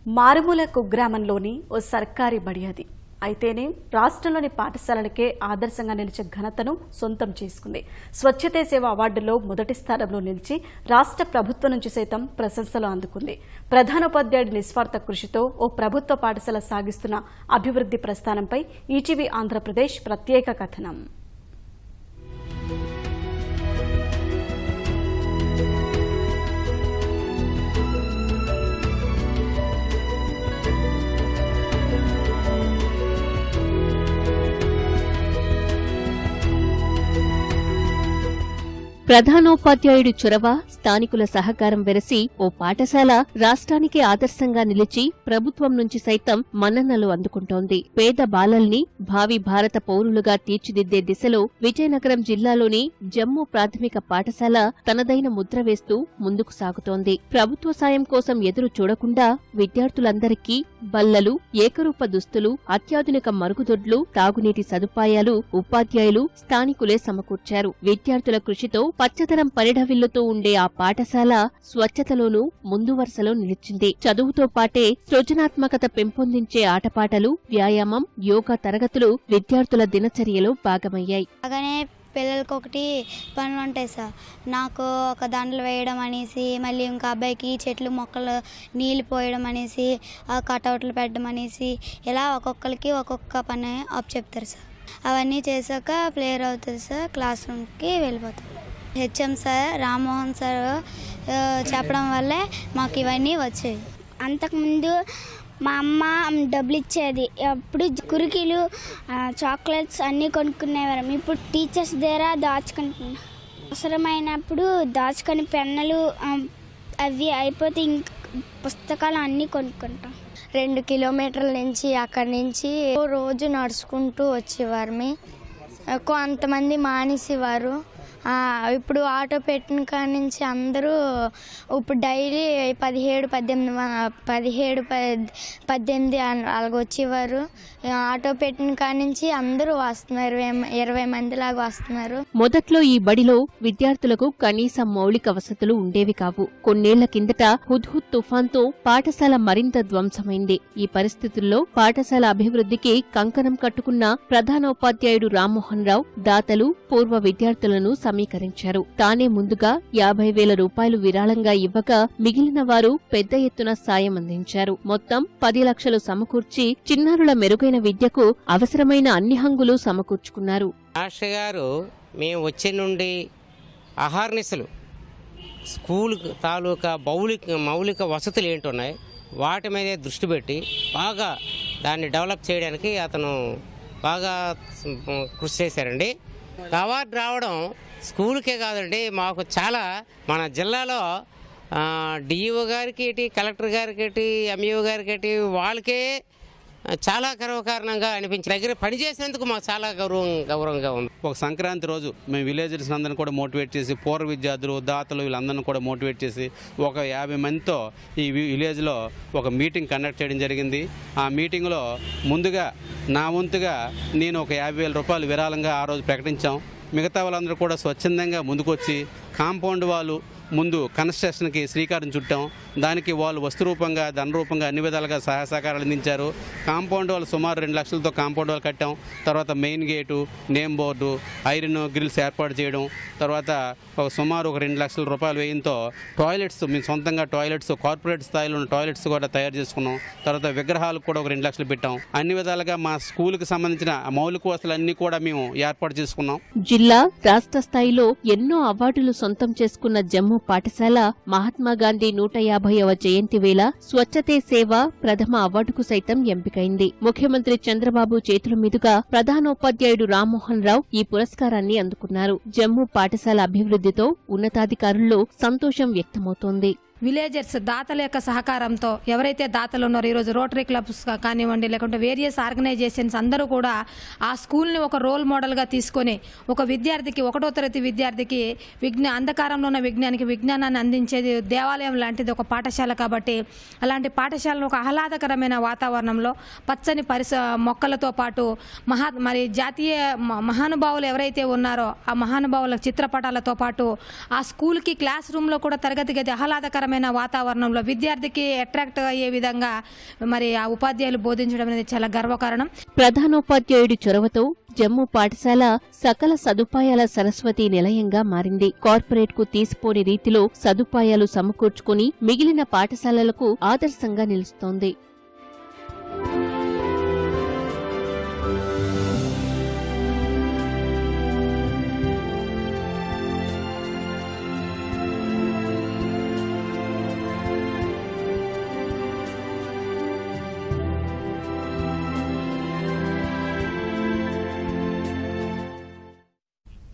మారుమూల కుగ్రామంలోని ఓ సర్కారీ బడి అది. అయితేనే రాష్ట్రంలోని పాఠశాలలకే ఆదర్శంగా నిలిచే ఘనతను సొంతం చేసుకుంది. స్వచ్ఛతే సేవ అవార్డులో మొదటి స్థానంలో నిలిచి రాష్ట్ర ప్రభుత్వం నుంచి సైతం ప్రశంసలు అందుకుంది. ప్రధానోపాధ్యాయుడి నిస్వార్థ కృషితో ఓ ప్రభుత్వ పాఠశాల సాగిస్తున్న అభివృద్ధి ప్రస్థానంపై ఈటీవీ ఆంధ్రప్రదేశ్ ప్రత్యేక కథనం. ప్రధానోపాధ్యాయుడి చొరవ, స్థానికుల సహకారం వెరసి ఓ పాఠశాల రాష్ట్రానికి ఆదర్శంగా నిలిచి ప్రభుత్వం నుంచి సైతం మన్ననలు అందుకుంటోంది. పేద బాలల్ని భావి భారత పౌరులుగా తీర్చిదిద్దే దిశలో విజయనగరం జిల్లాలోని జమ్ము ప్రాథమిక పాఠశాల తనదైన ముద్ర వేస్తూ ముందుకు సాగుతోంది. ప్రభుత్వ సాయం కోసం ఎదురు చూడకుండా విద్యార్థులందరికీ బల్లలు, ఏకరూప దుస్తులు, అత్యాధునిక మరుగుదొడ్లు, తాగునీటి సదుపాయాలు ఉపాధ్యాయులు, స్థానికులే సమకూర్చారు. విద్యార్థుల కృషితో పచ్చదనం పరిఢవిల్లుతూ ఉండే ఆ పాఠశాల స్వచ్ఛతలోనూ ముందు వరుసలో నిలిచింది. చదువుతో పాటే సృజనాత్మకత పెంపొందించే ఆటపాటలు, వ్యాయామం, యోగా తరగతులు విద్యార్థుల దినచర్యలో భాగమయ్యాయి. పిల్లలకి ఒకటి పనులు ఉంటాయి సార్. నాకు ఒక దండలు వేయడం అనేసి, మళ్ళీ ఇంకా అబ్బాయికి చెట్లు మొక్కలు నీళ్ళు పోయడం అనేసి, కటౌట్లు పెట్టడం అనేసి, ఇలా ఒక్కొక్కరికి ఒక్కొక్క పని చెప్తారు సార్. అవన్నీ చేశాక ప్లేయర్ అవుతుంది సార్. క్లాస్ రూమ్కి వెళ్ళిపోతాం. హెచ్ఎం సార్, రామ్మోహన్ సార్ చెప్పడం వల్లే మాకు ఇవన్నీ వచ్చాయి. అంతకుముందు మా అమ్మ డబ్బులు ఇచ్చేది. అప్పుడు కురికీలు, చాక్లెట్స్ అన్నీ కొనుక్కునేవారు. ఇప్పుడు టీచర్స్ దగ్గర దాచుకుంటున్నాం. అవసరమైనప్పుడు దాచుకొని పెన్నులు అవి అయిపోతే ఇంక పుస్తకాలు అన్నీ కొనుక్కుంటాం. 2 కిలోమీటర్ల నుంచి అక్కడి నుంచి రోజు నడుచుకుంటూ వచ్చేవారు. కొంతమంది మానేసేవారు. ఇప్పుడు ఆటో పెట్టిన కాడి నుంచి అందరూ ఇప్పుడు డైలీ 17-18 అలాగ వచ్చేవారు. ఆటో పెట్టిన కాడి నుంచి అందరూ వస్తున్నారు. 20 మంది లాగా వస్తున్నారు. మొదట్లో ఈ బడిలో విద్యార్థులకు కనీస మౌలిక వసతులు ఉండేవి కావు. కొన్నేళ్ల కిందట హుద్హుద్ తుఫాన్తో పాఠశాల మరింత ధ్వంసమైంది. ఈ పరిస్థితుల్లో పాఠశాల అభివృద్ధికి కంకణం కట్టుకున్న ప్రధానోపాధ్యాయుడు రామ్మోహన్ రావు దాతలు, పూర్వ విద్యార్థులను సమీకరించారు. తానే ముందుగా 50,000 రూపాయలు విరాళంగా ఇవ్వగా మిగిలిన వారు పెద్ద ఎత్తున సాయం అందించారు. మొత్తం 10 లక్షలు సమకూర్చి చిన్నారుల మెరుగైన విద్యకు అవసరమైన అన్ని హంగులు సమకూర్చుకున్నారు. మాస్టర్ గారు మేము వచ్చే నుండి అహర్నిశలు స్కూల్ తాలూకా మౌలిక వసతులు ఏంటున్నాయి వాటి మీదే దృష్టి పెట్టి బాగా దాన్ని డెవలప్ చేయడానికి అతను బాగా కృషి చేశారండి. అవార్డు రావడం స్కూల్కే కాదండి, మాకు చాలా మన జిల్లాలో డిఈఓ గారికి ఏంటి, కలెక్టర్ గారికి ఏంటి, ఎంఈఓ గారికి ఏంటి, వాళ్ళకే చాలా గర్వకారణంగా అనిపించింది. దగ్గర పనిచేసినందుకు మాకు చాలా గౌరవంగా ఉంది. ఒక సంక్రాంతి రోజు మేము విలేజర్స్ అందరిని కూడా మోటివేట్ చేసి, పూర్వ విద్యార్థులు, దాతలు వీళ్ళందరినీ కూడా మోటివేట్ చేసి ఒక 50 మందితో ఈ విలేజ్లో ఒక మీటింగ్ కండక్ట్ చేయడం జరిగింది. ఆ మీటింగ్లో ముందుగా నా వంతుగా నేను ఒక 50,000 రూపాయలు విరాళంగా ఆ రోజు ప్రకటించాం. మిగతా వాళ్ళందరూ కూడా స్వచ్ఛందంగా ముందుకొచ్చి కాంపౌండ్ వాళ్ళు ముందు కన్స్ట్రక్షన్కి శ్రీకారం చుట్టాం. దానికి వాళ్ళు వస్తు రూపంగా, ధన రూపంగా అన్ని విధాలుగా సహాయ సహకారాలు అందించారు. కాంపౌండ్ వాళ్ళు సుమారు 2 లక్షలతో కాంపౌండ్ వాళ్ళు కట్టాం. తర్వాత main gate, name board, iron grills ఏర్పాటు చేయడం, తర్వాత సుమారు ఒక 2 లక్షల రూపాయలు వ్యయంతో టాయిలెట్స్, మేము సొంతంగా టాయిలెట్స్, కార్పొరేట్ స్థాయిలో ఉన్న టాయిలెట్స్ కూడా తయారు చేసుకున్నాం. తర్వాత విగ్రహాలకు కూడా ఒక 2 లక్షలు పెట్టాం. అన్ని విధాలుగా మా స్కూల్కి సంబంధించిన మౌలిక వసతులు అన్ని కూడా మేము ఏర్పాటు చేసుకున్నాం. జిల్లా, రాష్ట్ర స్థాయిలో ఎన్నో అవార్డులు సొంతం చేసుకున్న జమ్ము పాఠశాల మహాత్మాగాంధీ 150వ జయంతి వేళ స్వచ్ఛతే సేవ ప్రథమ అవార్డుకు సైతం ఎంపికైంది. ముఖ్యమంత్రి చంద్రబాబు చేతుల మీదుగా ప్రధానోపాధ్యాయుడు రామ్మోహన్ రావు ఈ పురస్కారాన్ని అందుకున్నారు. జమ్ము పాఠశాల అభివృద్ధితో ఉన్నతాధికారుల్లో సంతోషం వ్యక్తమవుతోంది. విలేజర్స్ దాతల యొక్క సహకారంతో ఎవరైతే దాతలు ఉన్నారో ఈరోజు రోటరీ క్లబ్స్ కానివ్వండి, లేకుంటే వేరియస్ ఆర్గనైజేషన్స్ అందరూ కూడా ఆ స్కూల్ని ఒక రోల్ మోడల్గా తీసుకొని ఒక విద్యార్థికి, 1వ తరగతి విద్యార్థికి అంధకారంలో ఉన్న విజ్ఞానాన్ని అందించేది దేవాలయం లాంటిది ఒక పాఠశాల. కాబట్టి అలాంటి పాఠశాలలో ఒక ఆహ్లాదకరమైన వాతావరణంలో పచ్చని మొక్కలతో పాటు మరి జాతీయ మహానుభావులు ఎవరైతే ఉన్నారో ఆ మహానుభావుల చిత్రపటాలతో పాటు ఆ స్కూల్కి క్లాస్ రూమ్లో కూడా తరగతి గది ఆహ్లాదకరమైన ఆహ్లాదకరమైన వాతావరణంలో విద్యార్థికి అట్రాక్ట్ అయ్యే విధంగా మరి ఆ ఉపాధ్యాయులు బోధించడం అనేది చాలా గర్వకారణం. ప్రధానోపాధ్యాయుడి చొరవతో జమ్మూ పాఠశాల సకల సదుపాయాల సరస్వతి నిలయంగా మారింది. కార్పొరేట్ కు తీసిపోని రీతిలో సదుపాయాలు సమకూర్చుకుని మిగిలిన పాఠశాలలకు ఆదర్శంగా నిలుస్తోంది.